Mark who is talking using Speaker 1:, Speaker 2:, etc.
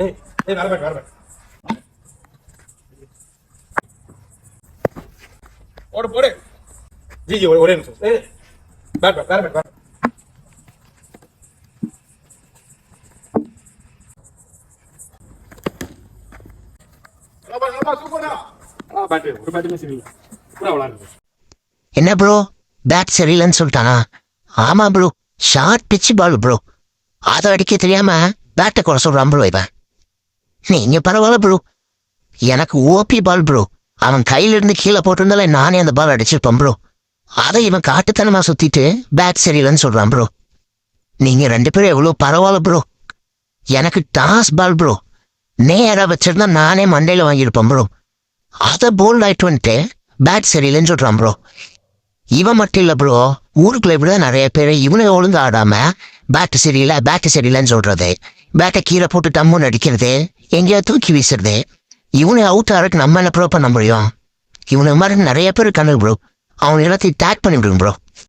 Speaker 1: ஏய் ஏய் வர போடு ஜி ஒரே நிமிஷம். ஏய் பேட்
Speaker 2: என்ன ப்ரோ பேட் சரியில்லைன்னு சொல்லிட்டானா? ஆமா ப்ரோ, ஷார்ட் பிச்சு பால் ப்ரோ. அதை அடிக்க தெரியாம பேட்டை குறை சொல்றான் ப்ரோ இவன். நீங்க பரவாயில்ல ப்ரோ, எனக்கு ஓபி பால் ப்ரோ. அவன் கையில இருந்து கீழே போட்டிருந்தாலே நானே அந்த பால் அடிச்சிருப்பேன் ப்ரோ. அதை இவன் காட்டுத்தனமா சுத்திட்டு பேட் சரியில்லைன்னு சொல்றான் ப்ரோ. நீங்க 2 பேரும் எவ்வளவு பரவாயில்ல ப்ரோ. எனக்கு டாஸ் பால் ப்ரோ, நேரா வச்சிருந்தா நானே மண்டையில வாங்கியிருப்பேன் ப்ரோ. அதை போல்ட் ஆயிட்டு வந்துட்டு பேட் சரியில்லைன்னு சொல்றான் ப்ரோ. இவன் மட்டும் இல்ல ப்ரோ, ஊருக்குள்ள இப்படிதான் நிறைய பேர் இவனை ஒழுங்கு ஆடாம பேட்டு சரியில்லைன்னு சொல்றது, பேட்டை கீழே போட்டு டம்முன்னு அடிக்கிறது, எங்கேயா தூக்கி வீசுறது. இவனை அவுட் ஆறதுக்கு நம்ம என்ன ப்ரோ பண்ண முடியும்? இவனை மாதிரி நிறைய பேர் இருக்கானு ப்ரோ. அவன் எல்லாத்தையும் டேக் பண்ணி விடுங்க ப்ரோ.